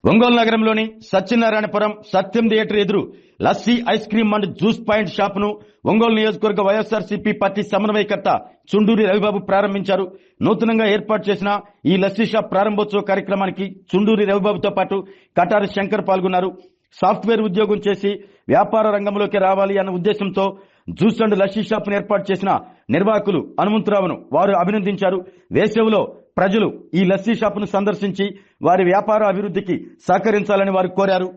ఒంగోలు నగరంలోని సత్యనారాయణపురం సత్యం థియేటర్ ఎదురు lassi ice cream and juice point shop ను ఒంగోలు నియోజకవర్గ వైఎస్ఆర్సీపీ పార్టీ సమన్వయకర్త చుండూరి రవిబాబు ప్రారంభించారు. నూతనంగా ఏర్పాటు చేసిన ఈ లస్సీ షాప్ ప్రారంభోత్సవ కార్యక్రమానికి చుండూరి రవిబాబుతో పాటు కటారి శంకర్ పాల్గొన్నారు. సాఫ్ట్వేర్ ఉద్యోగం చేసి వ్యాపార రంగంలోకి రావాలి అన్న ఉద్దేశంతో జ్యూస్ అండ్ లస్సీ షాప్ ను ఏర్పాటు చేసిన నిర్వాహకులు హనుమంతరావును వారు అభినందించారు. వేసవిలో ప్రజలు ఈ లస్సీ షాప్ ను సందర్శించి వారి వ్యాపార అభివృద్ధికి సహకరించాలని వారు కోరారు.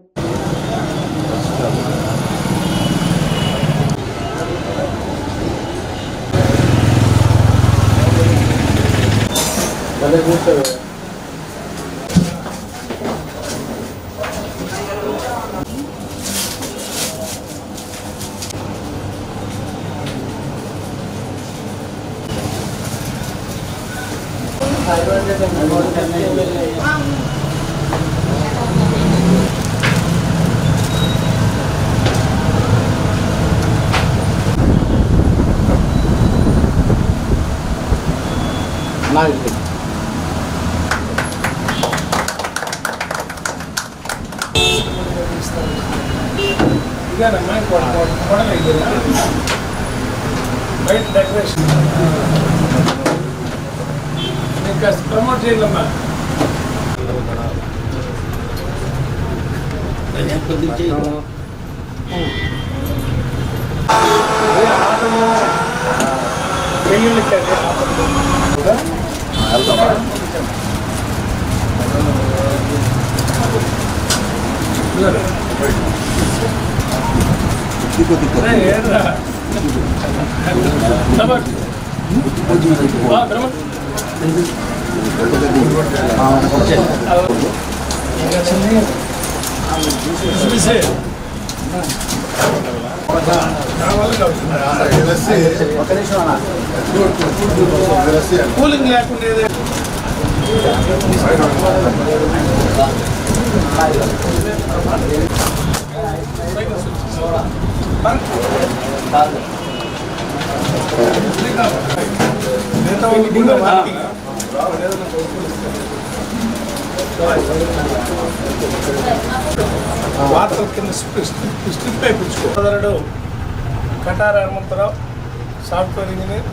బయట డెకరేషన్ ఇంకా ప్రమోట్ చేయాలమ్మా. ఆటము వెల్లుల్లి కూలింగ్ లేకుండా వాటర్ కింద స్ట్రిప్ అయిపించుకో. సోదరుడు కటారి హనుమంతరావు సాఫ్ట్వేర్ ఇంజనీర్.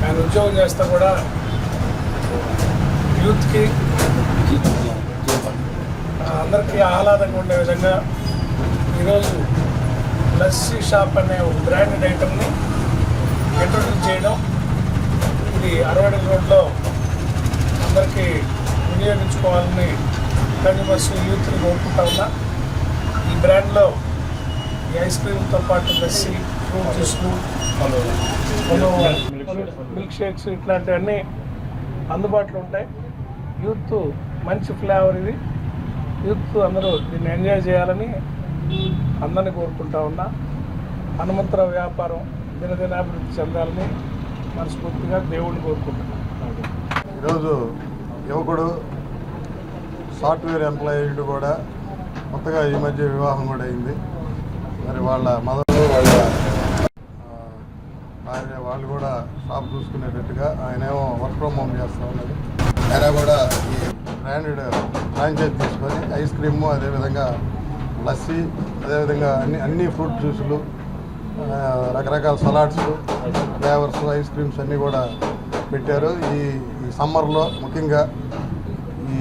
ఆయన ఉద్యోగం చేస్తా కూడా యూత్కి అందరికీ ఆహ్లాదంగా ఉండే విధంగా ఈరోజు లస్సీ షాప్ అనే ఒక బ్రాండెడ్ ఐటమ్ని ఇంట్రొడ్యూస్ చేయడం, ఇది 60 రోడ్లో అందరికీ వినియోగించుకోవాలని కన్యూమర్స్ యూత్ని కోరుకుంటా ఉన్నా. ఈ బ్రాండ్లో ఈ ఐస్ క్రీమ్తో పాటు లస్సీ, ఫ్రూట్ జ్యూస్లు, మిల్క్ షేక్స్ ఇట్లాంటివన్నీ అందుబాటులో ఉంటాయి. యూత్ మంచి ఫ్లేవర్ ఇది. యూత్ అందరూ దీన్ని ఎంజాయ్ చేయాలని అందరినీ కోరుకుంటా ఉన్నా. హనుమంతరావు వ్యాపారం దినదినాభివృద్ధి చెందాలని మనస్ఫూర్తిగా దేవుడిని కోరుకుంటున్నాను. ఈరోజు యువకుడు సాఫ్ట్వేర్ ఎంప్లాయీడు కూడా కొత్తగా ఈ మధ్య వివాహం కూడా అయింది. మరి వాళ్ళ మదర్ వాళ్ళ భార్య వాళ్ళు కూడా షాప్ చూసుకునేటట్టుగా ఆయనేమో వర్క్ ఫ్రమ్ హోమ్ చేస్తూ ఉన్నది. ఆయన కూడా ఈ బ్రాండెడ్ ఫ్రాంచైజ్ తీసుకొని ఐస్ క్రీము, అదేవిధంగా లస్సీ, అదేవిధంగా అన్ని ఫ్రూట్ జ్యూసులు, రకరకాల సలాడ్స్, ఫ్లేవర్స్, ఐస్ క్రీమ్స్ అన్నీ కూడా పెట్టారు. ఈ సమ్మర్లో ముఖ్యంగా ఈ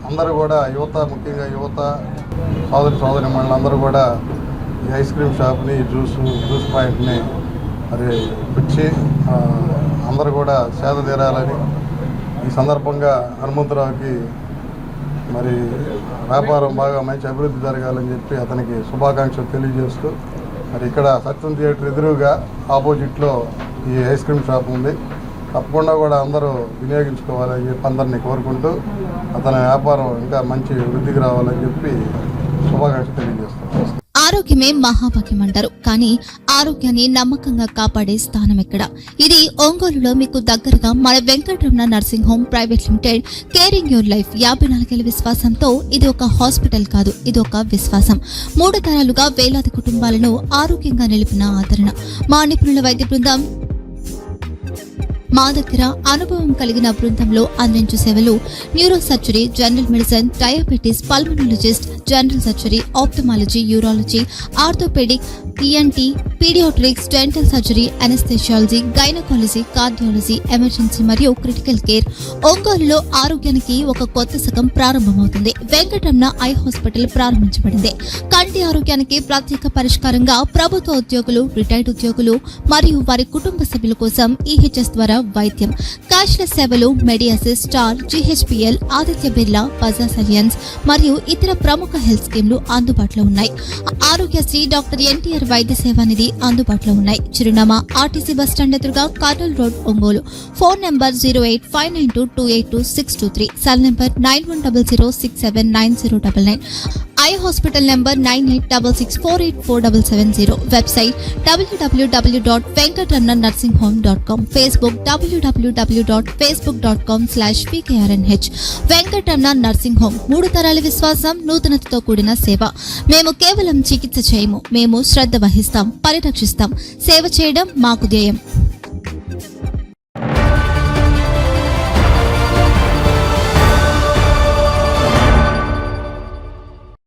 అందరూ కూడా ముఖ్యంగా యువత సోదరి మళ్ళీ కూడా ఈ ఐస్ క్రీమ్ షాప్ని, జ్యూస్ పాయింట్ని మరి వచ్చి అందరూ కూడా సేద తీరాలని ఈ సందర్భంగా హనుమంతరావుకి మరి వ్యాపారం బాగా మంచి అభివృద్ధి జరగాలని చెప్పి అతనికి శుభాకాంక్షలు తెలియజేస్తూ, మరి ఇక్కడ సత్యం థియేటర్ ఎదురుగా ఆపోజిట్లో ఈ ఐస్ క్రీమ్ షాప్ ఉంది. తప్పకుండా కూడా అందరూ వినియోగించుకోవాలని చెప్పి అందరినీ కోరుకుంటూ అతని వ్యాపారం ఇంకా మంచి వృద్ధికి రావాలని చెప్పి శుభాకాంక్షలు తెలియజేస్తున్నాం. ఆరోగ్యమే మహాభాగ్యం అంటారు, కానీ ఆరోగ్యాన్ని నమ్మకంగా కాపాడే స్థానం ఎక్కడ? ఇది ఒంగోలులో మీకు దగ్గరగా మన Venkataramana nursing home private limited. Caring your life 54 ఏళ్ల విశ్వాసంతో ఇది ఒక హాస్పిటల్ కాదు, ఇది ఒక విశ్వాసం. 3 తరాలుగా వేలాది కుటుంబాలను ఆరోగ్యంగా నిలిపిన ఆదరణ. మా నిపుణుల వైద్య బృందం మా దగ్గర అనుభవం కలిగిన బృందంలో అందించే సేవలు neuro surgery, general medicine, diabetes, pulmonologist, general surgery, ophthalmology, urology, orthopaedic, ENT, paediatrics, dental surgery, anaesthesiology, gynaecology, cardiology, emergency మరియు క్రిటికల్ కేర్. ఒంగోలులో ఆరోగ్యానికి ఒక కొత్త శకం ప్రారంభమవుతుంది. వెంకటరమణ ఐ హాస్పిటల్ ప్రారంభించబడింది. కంటి ఆరోగ్యానికి ప్రత్యేక పరిష్కారంగా ప్రభుత్వ ఉద్యోగులు, రిటైర్డ్ ఉద్యోగులు మరియు వారి కుటుంబ సభ్యుల కోసం ఈహెచ్ఎస్ ద్వారా వైద్యం, క్యాష్లెస్ సేవలు, మెడియాసిస్, స్టార్, జీహెచ్పీఎల్, ఆదిత్య బిర్లా, బజాజ్ అలియన్స్ మరియు ఇతర ప్రముఖ హెల్త్ స్కీమ్లు అందుబాటులో ఉన్నాయి. ఆరోగ్యశ్రీ, డాక్టర్ ఎన్టీఆర్ వైద్య సేవా నిధి అందుబాటులో ఉన్నాయి. చిరునామా ఆర్టీసీ బస్టాండ్ ఎదురుగా, Kurnool road, Ongole. Phone number 08592282623, cell number 9100679099. Eye hospital number 9866484770. Website www.venkatramannursingHome.com. Facebook www.facebook.com/pkrnh. Venkataramana nursing home, 3 తరాల విశ్వాసం, నూతనతతో కూడిన సేవ. మేము కేవలం చికిత్స చేయము, మేము శ్రద్ధ వహిస్తాం, పరిరక్షిస్తాం. సేవ చేయడం మాకు ధ్యేయం.